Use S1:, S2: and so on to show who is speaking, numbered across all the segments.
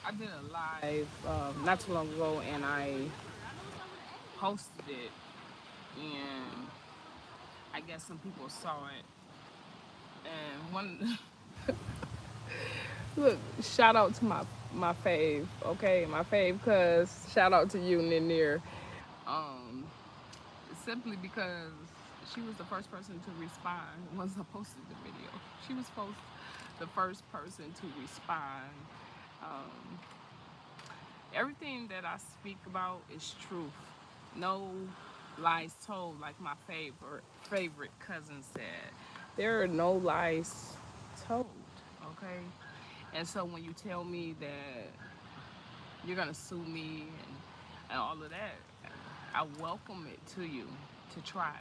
S1: I did a live not too long ago, and I posted it, and I guess some people saw it. And one, look, shout out to my fave, okay, my fave, cuz shout out to you, Ninir. Um, Simply because she was the first person to respond once I posted the video. She was the first person to respond. Um, Everything that I speak about is truth. No lies told, like my favorite cousin said. There are no lies told, okay? And so when you tell me that you're gonna sue me and all of that, I welcome it to you to try,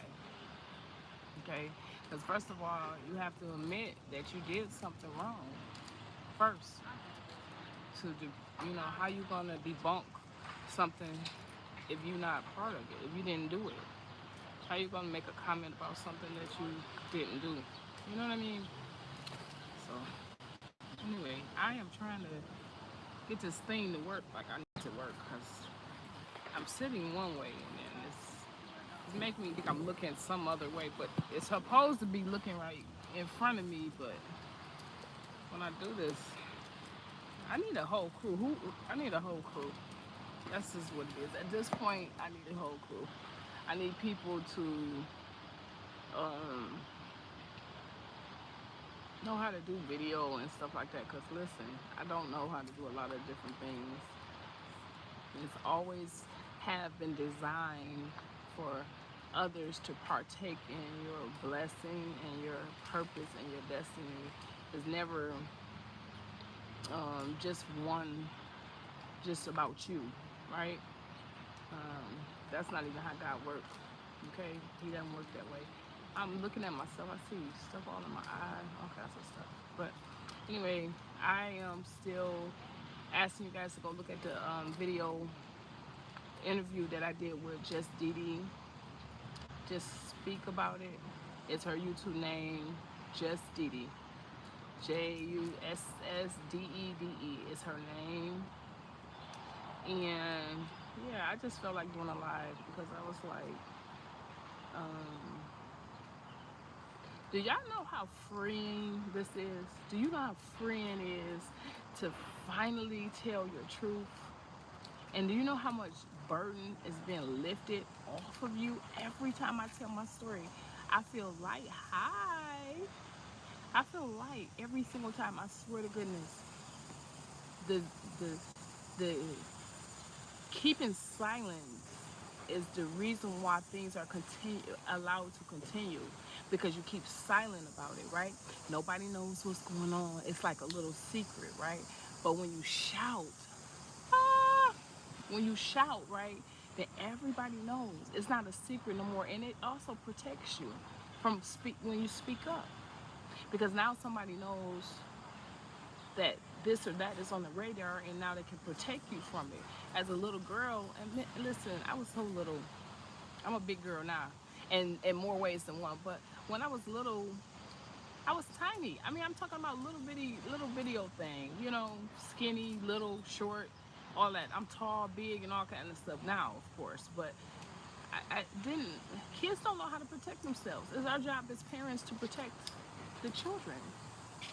S1: okay? Because first of all, you have to admit that you did something wrong first. How you gonna debunk something if you're not part of it, if you didn't do it? How you gonna make a comment about something that you didn't do? You know what I mean? So anyway, I am trying to get this thing to work like I need to work because I'm sitting one way and then it's making me think I'm looking some other way, but it's supposed to be looking right in front of me. But when I do this, I need a whole crew. I need a whole crew. That's just what it is. At this point, I need a whole crew. I need people to um, know how to do video and stuff like that. Cause listen, I don't know how to do a lot of different things. It's always have been designed for others to partake in your blessing and your purpose and your destiny. It's never just just about you, right? Um, that's not even how God works. Okay, He doesn't work that way. I'm looking at myself. I see stuff all in my eye, all kinds of stuff. But anyway, I am still asking you guys to go look at the video interview that I did with Just Dee. Just speak about it. It's her YouTube name, Just Dee. JUSSDEDE is her name. And yeah, I just felt like doing a live because I was like, um, do y'all know how freeing this is? Do you know how freeing it is to finally tell your truth? And do you know how much burden is being lifted off of you every time I tell my story? I feel light. Hi. I feel light every single time. I swear to goodness. The the the keeping silence is the reason why things are allowed to continue, because you keep silent about it, right? Nobody knows what's going on. It's like a little secret, right? But when you shout, ah, when you shout, right, then everybody knows. It's not a secret no more, and it also protects you from when you speak up, because now somebody knows that this or that is on the radar, and now they can protect you from it. As a little girl, and listen, I was so little. I'm a big girl now, and in more ways than one. But when I was little, I was tiny. I mean, I'm talking about little video thing. Skinny, little, short, all that. I'm tall, big, and all kind of stuff now, of course. But I didn't. Kids don't know how to protect themselves. It's our job as parents to protect the children,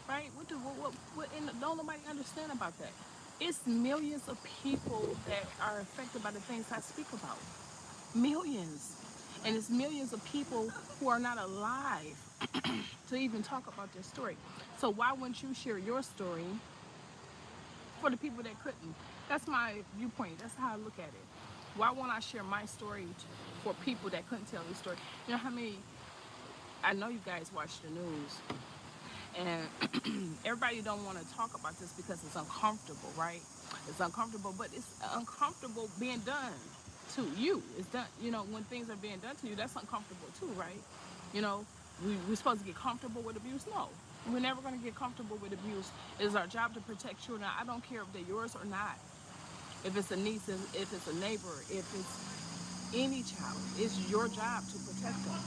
S1: right? And don't nobody understand about that. It's millions of people that are affected by the things I speak about. Millions. And it's millions of people who are not alive to even talk about their story. So why wouldn't you share your story for the people that couldn't? That's my viewpoint. That's how I look at it. Why won't I share my story for people that couldn't tell their story? You know how many, I know you guys watch the news, and everybody don't want to talk about this because it's uncomfortable, right? It's uncomfortable, but it's uncomfortable being done to you. It's done, when things are being done to you, that's uncomfortable too, right? You know, we're supposed to get comfortable with abuse. No, we're never going to get comfortable with abuse. It's our job to protect children. I don't care if they're yours or not. If it's a niece, if it's a neighbor, if it's any child, it's your job to protect them.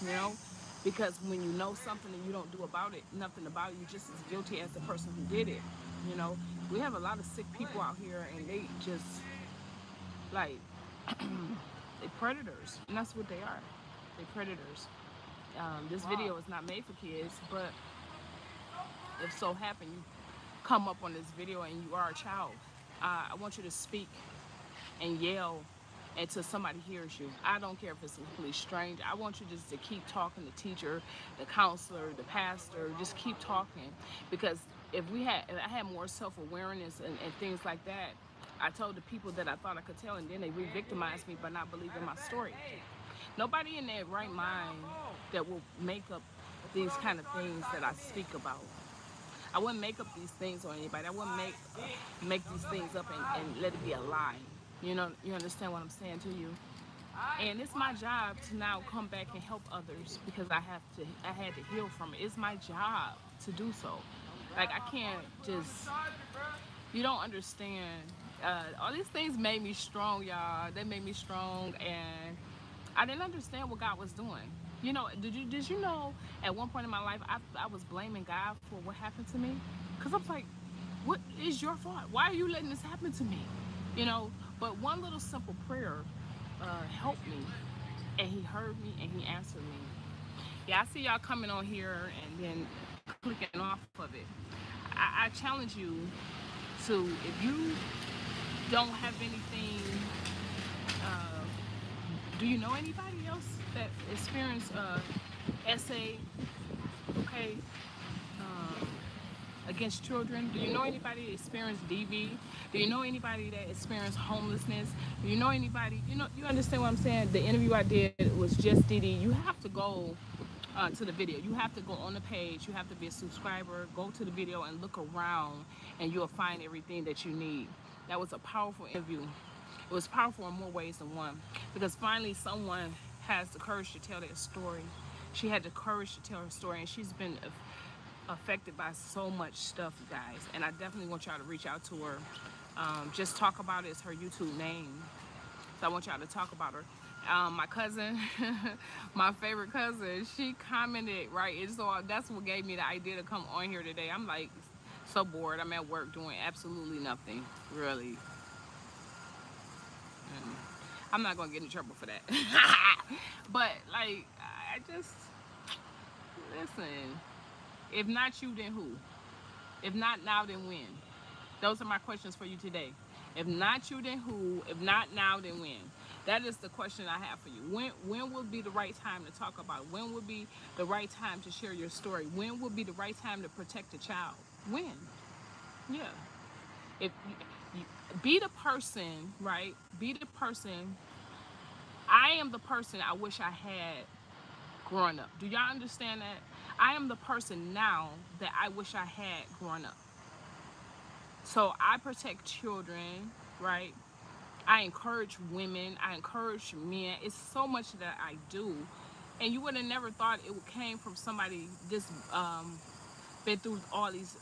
S1: You know, because when you know something and you don't do about it, nothing about it, you're just as guilty as the person who did it. You know, we have a lot of sick people out here, and they just like they predators, and that's what they are. They predators. This video is not made for kids, but if so happen you come up on this video and you are a child, I want you to speak and yell until somebody hears you. I don't care if it's a complete stranger. I want you just to keep talking, the teacher, the counselor, the pastor, just keep talking. Because if I had more self-awareness and things like that, I told the people that I thought I could tell, and then they re-victimized me by not believing my story. Nobody in their right mind that will make up these kind of things that I speak about. I wouldn't make up these things on anybody. I wouldn't make these things up and let it be a lie. You understand what I'm saying to you? And it's my job to now come back and help others because I had to heal from it. It's my job to do so. Like, I can't just, you don't understand. All these things made me strong, y'all. They made me strong, and I didn't understand what God was doing. Did you know at one point in my life I was blaming God for what happened to me? Because I was like, what is your fault? Why are you letting this happen to me? But one little simple prayer helped me, and He heard me and He answered me. Yeah, I see y'all coming on here and then clicking off of it. I challenge you to, if you don't have anything, do you know anybody else that experienced SA, okay, against children? Do you know anybody that experienced DV? Do you know anybody that experienced homelessness? Do you know anybody, you understand what I'm saying? The interview I did was just DD. You have to go to the video. You have to go on the page. You have to be a subscriber. Go to the video and look around, and you'll find everything that you need. That was a powerful interview. It was powerful in more ways than one, because finally someone has the courage to tell their story. She had the courage to tell her story, and she's been affected by so much stuff, you guys. And I definitely want y'all to reach out to her. Just Talk About It is her YouTube name. So I want y'all to talk about her. My cousin, my favorite cousin, she commented, right? And so that's what gave me the idea to come on here today. I'm like so bored. I'm at work doing absolutely nothing, really. I'm not gonna get in trouble for that. But like, I just, listen, if not you, then who? If not now, then when? Those are my questions for you today. If not you, then who? If not now, then when? That is the question I have for you. When will be the right time to talk about it? When will be the right time to share your story? When will be the right time to protect a child? When? Yeah. If you be the person, right? Be the person. I am the person I wish I had growing up. Do y'all understand that? I am the person now that I wish I had growing up. So I protect children, right? I encourage women. I encourage men. It's so much that I do. And you would have never thought it came from somebody this been through all these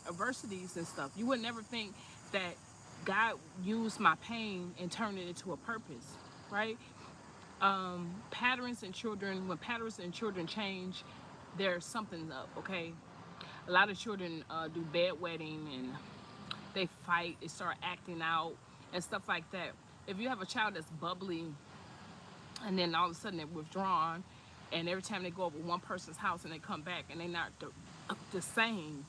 S1: adversities and stuff. You would never think that God used my pain and turned it into a purpose, right? Patterns in children, when patterns in children change, there's something up, okay? A lot of children do bedwetting, and they fight, they start acting out and stuff like that. If you have a child that's bubbly and then all of a sudden they're withdrawn, and every time they go over one person's house and they come back and they're not the same,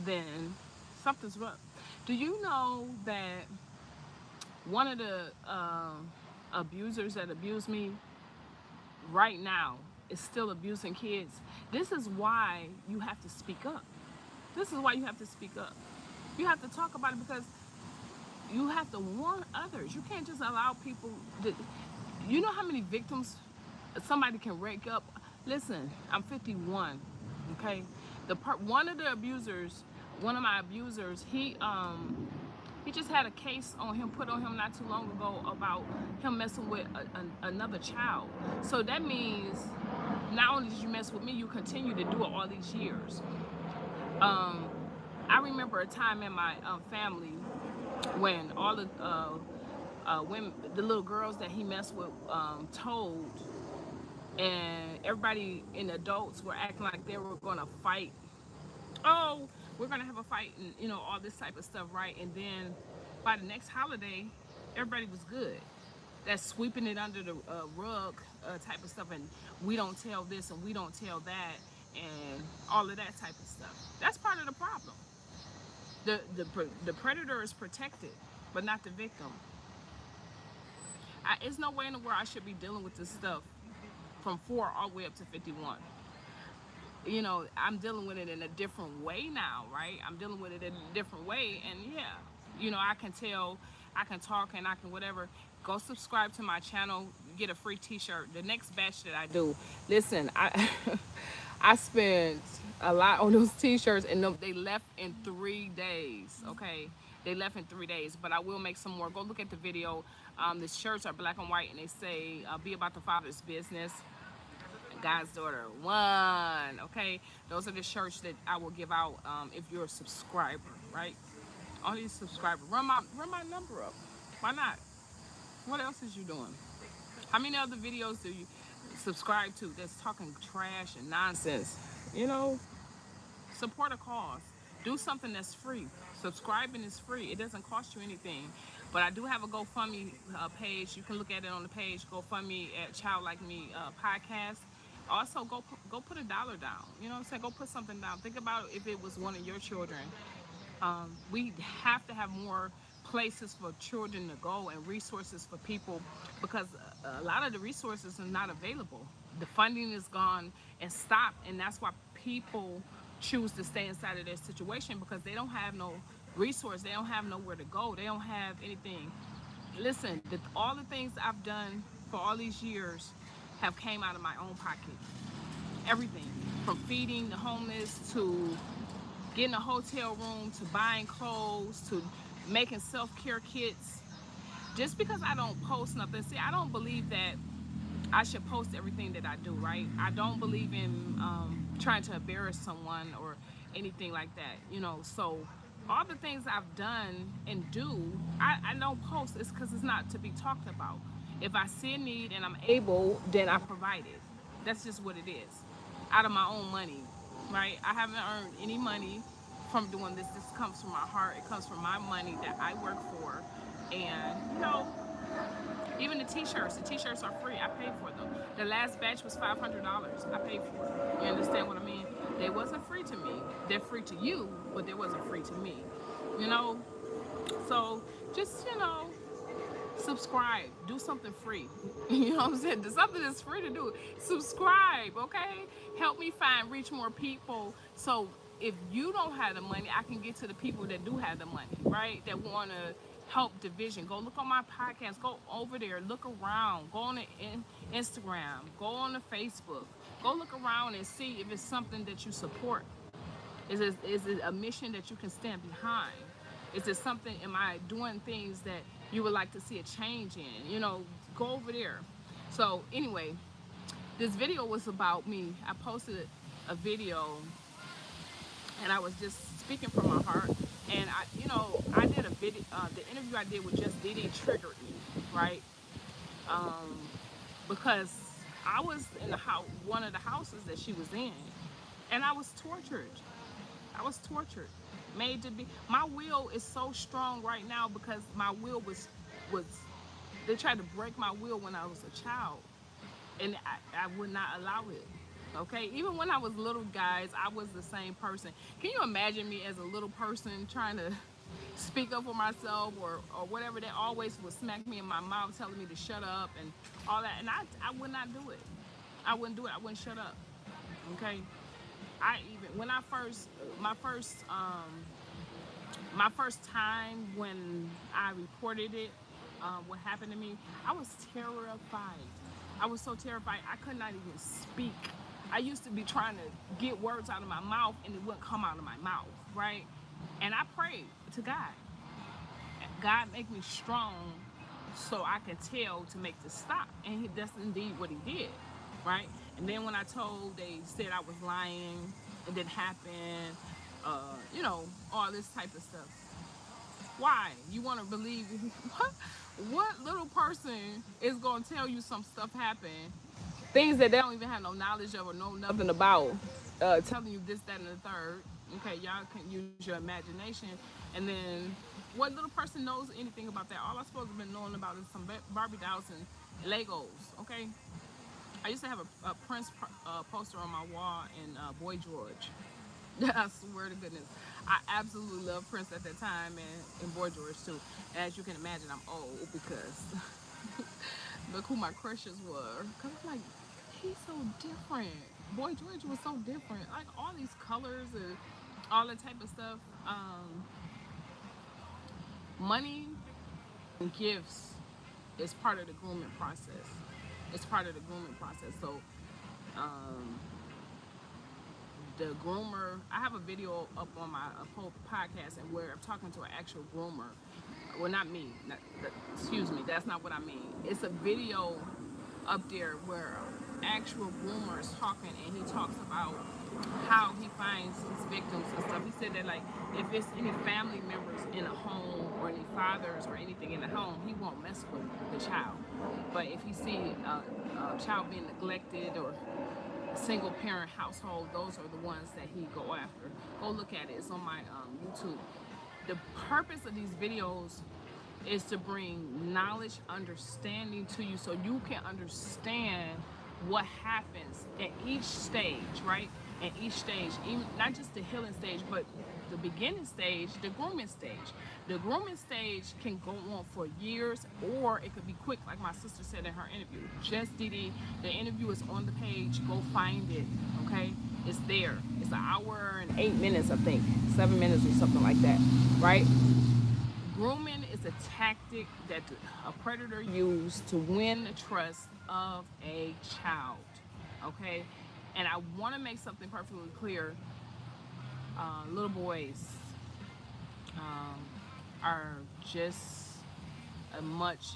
S1: then something's wrong. Do you know that one of the abusers that abused me right now is still abusing kids? This is why you have to speak up. This is why you have to speak up. You have to talk about it, because you have to warn others. You can't just allow people to, you know how many victims somebody can rake up? Listen, I'm 51, okay? One of the abusers, one of my abusers, he just had a case on him, put on him not too long ago, about him messing with another child. So that means not only did you mess with me, you continue to do it all these years. I remember a time in my family when all the women, the little girls that he messed with, told, and everybody and adults were acting like they were gonna fight. Oh, we're gonna have a fight, and you know, all this type of stuff, right? And then by the next holiday, everybody was good. That's sweeping it under the rug type of stuff, and we don't tell this and we don't tell that, and all of that type of stuff. That's part of the problem. The predator is protected, but not the victim. It's no way in the world I should be dealing with this stuff from 4 all the way up to 51. You know, I'm dealing with it in a different way now, right? I'm dealing with it in a different way, and yeah, you know, I can tell, I can talk, and I can whatever. Go subscribe to my channel, get a free t-shirt. The next batch that I do, listen, I I spent a lot on those t-shirts, and they left in 3 days, okay? They left in 3 days, but I will make some more. Go look at the video. The shirts are black and white, and they say, be about the Father's business. God's daughter one. Okay, those are the shirts that I will give out if you're a subscriber, right? All these subscribers, run my number up. Why not? What else is you doing? How many other videos do you subscribe to that's talking trash and nonsense? You know, support a cause. Do something that's free. Subscribing is free. It doesn't cost you anything. But I do have a GoFundMe page. You can look at it on the page. GoFundMe at Child Like Me Podcast. Also, go put $1 down. You know what I'm saying? Go put something down. Think about if it was one of your children. We have to have more places for children to go and resources for people, because a lot of the resources are not available. The funding is gone and stopped, and that's why people choose to stay inside of their situation, because they don't have no resource. They don't have nowhere to go. They don't have anything. Listen, all the things I've done for all these years have came out of my own pocket. Everything from feeding the homeless to getting a hotel room to buying clothes to making self-care kits. Just because I don't post nothing, see, I don't believe that I should post everything that I do, right? I don't believe in trying to embarrass someone or anything like that, you know. So all the things I've done and do, I don't post. It's because it's not to be talked about. If I see a need and I'm able, then I provide it. That's just what it is. Out of my own money, right? I haven't earned any money from doing this. This comes from my heart. It comes from my money that I work for. And, you know, even the t-shirts are free. I paid for them. The last batch was $500. I paid for it. You understand what I mean? They wasn't free to me. They're free to you, but they wasn't free to me. You know? So just, you know, subscribe. Do something free. You know what I'm saying? Do something that's free to do. Subscribe, okay? Help me reach more people. So if you don't have the money, I can get to the people that do have the money, right? That want to help division. Go look on my podcast. Go over there. Look around. Go on the Instagram. Go on the Facebook. Go look around and see if it's something that you support. Is it a mission that you can stand behind? Is it something, am I doing things that you would like to see a change in? You know, go over there. So anyway, this video was about me. I posted a video and I was just speaking from my heart. And I did a video, the interview I did with Just Diddy triggered me, right? Because I was in the house, one of the houses that she was in, and I was tortured. I was tortured, made to be. My will is so strong right now because my will was. They tried to break my will when I was a child, and I would not allow it. Okay, even when I was little, guys, I was the same person. Can you imagine me as a little person trying to speak up for myself or whatever? They always would smack me in my mouth, telling me to shut up and all that, and I would not do it. I wouldn't do it. I wouldn't shut up. Okay. When I first my first time when I reported it, what happened to me, I was terrified. I was so terrified I could not even speak. I used to be trying to get words out of my mouth and it wouldn't come out of my mouth, right? And I prayed to God. God make me strong so I can tell to make this stop. And that's indeed what he did, right? And then when they said I was lying, it didn't happen, all this type of stuff. Why? You want to believe, what little person is going to tell you some stuff happened, things that they don't even have no knowledge of or know nothing about, telling you this, that, and the third, Okay, y'all can use your imagination, and then what little person knows anything about that? All I'm supposed to have been knowing about is some Barbie dolls and Legos. Okay, I used to have a Prince poster on my wall in Boy George. I swear to goodness, I absolutely loved Prince at that time, and Boy George too. And as you can imagine, I'm old because look who my crushes were. Cause I'm like, he's so different. Boy George was so different. Like all these colors and all that type of stuff. Money and gifts is part of the grooming process. It's part of the grooming process. So um, the groomer, I have a video up on my podcast and where I'm talking to an actual groomer. Well, not me. Excuse me. That's not what I mean. It's a video up there where actual groomer is talking, and he talks about how he finds his victims and stuff. He said that like if it's any family members in a home or any fathers or anything in the home, he won't mess with the child. But if he see a child being neglected or single parent household, those are the ones that he go after. Go look at it. It's on my YouTube. The purpose of these videos is to bring knowledge, understanding to you so you can understand what happens at each stage, right? At each stage, even not just the healing stage, but the beginning stage, the grooming stage. The grooming stage can go on for years, or it could be quick, like my sister said in her interview. Just Didi, the interview is on the page. Go find it, okay? It's there. It's an hour and 8 minutes, I think, 7 minutes or something like that, right? Grooming is a tactic that a predator uses to win the trust of a child, okay? And I want to make something perfectly clear. Little boys are just as much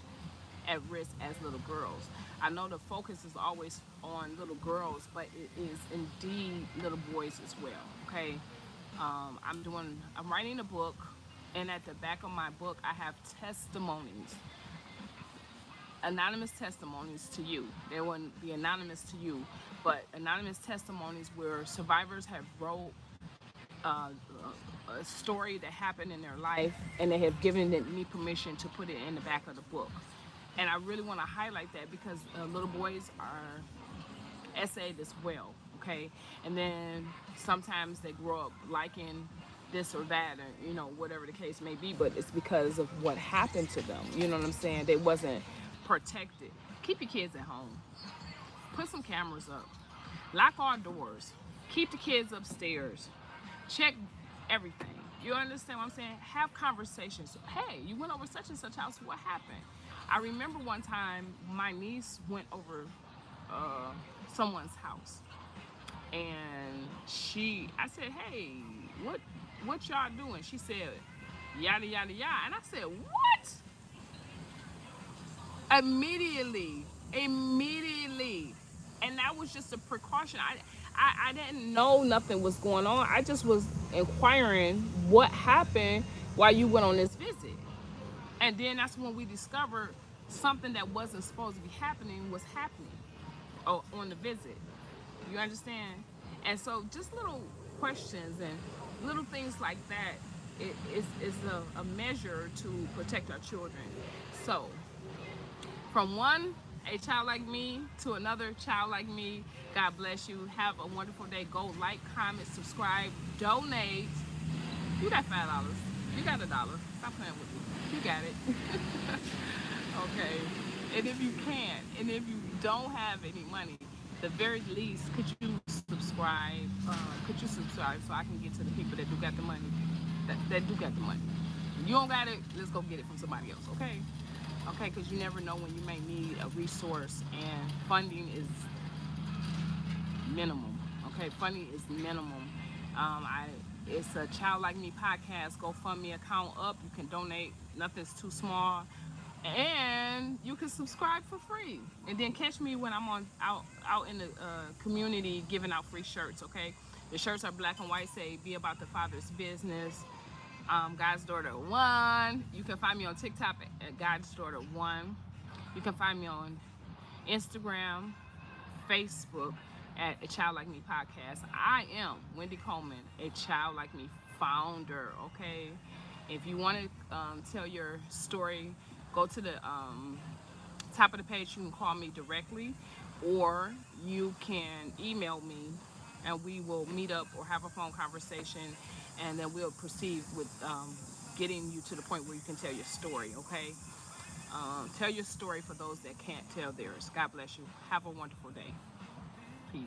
S1: at risk as little girls. I know the focus is always on little girls, but it is indeed little boys as well, okay? I'm writing a book, and at the back of my book, I have testimonies, anonymous testimonies to you. They wouldn't be anonymous to you, but anonymous testimonies where survivors have wrote a story that happened in their life, and they have given me permission to put it in the back of the book. And I really want to highlight that because little boys are essayed as well, okay? And then sometimes they grow up liking this or that, or whatever the case may be, but it's because of what happened to them. You know what I'm saying? They wasn't protected. Keep your kids at home. Put some cameras up. Lock all doors. Keep the kids upstairs. Check everything. You understand what I'm saying? Have conversations. Hey, you went over such and such house. What happened? I remember one time my niece went over someone's house, and I said, hey, what y'all doing? She said, yada yada yada, and I said, what? Immediately, and that was just a precaution. I didn't know nothing was going on. I just was inquiring what happened while you went on this visit. And then that's when we discovered something that wasn't supposed to be happening was happening on the visit. You understand? And so just little questions and little things like that is a measure to protect our children. So from a child like me to another child like me, God bless you. Have a wonderful day. Go like, comment, subscribe, donate. You got $5. You got $1. Stop playing with me. You got it. Okay. And if you can't, and if you don't have any money, the very least, could you subscribe? So I can get to the people that do got the money, that do got the money. If you don't got it, let's go get it from somebody else, okay? Okay, because you never know when you may need a resource, and funding is minimum. Okay, funding is minimum. It's a Child Like Me podcast GoFundMe account up. You can donate. Nothing's too small, and you can subscribe for free. And then catch me when I'm out in the community giving out free shirts. Okay, the shirts are black and white. Say "Be About the Father's Business." God's Daughter 1. You can find me on TikTok at God's Daughter 1. You can find me on Instagram, Facebook, at A Child Like Me Podcast. I am Wendy Coleman, a Child Like Me founder, okay? If you want to tell your story, go to the top of the page. You can call me directly, or you can email me, and we will meet up or have a phone conversation, and then we'll proceed with getting you to the point where you can tell your story, okay? Tell your story for those that can't tell theirs. God bless you. Have a wonderful day. Peace.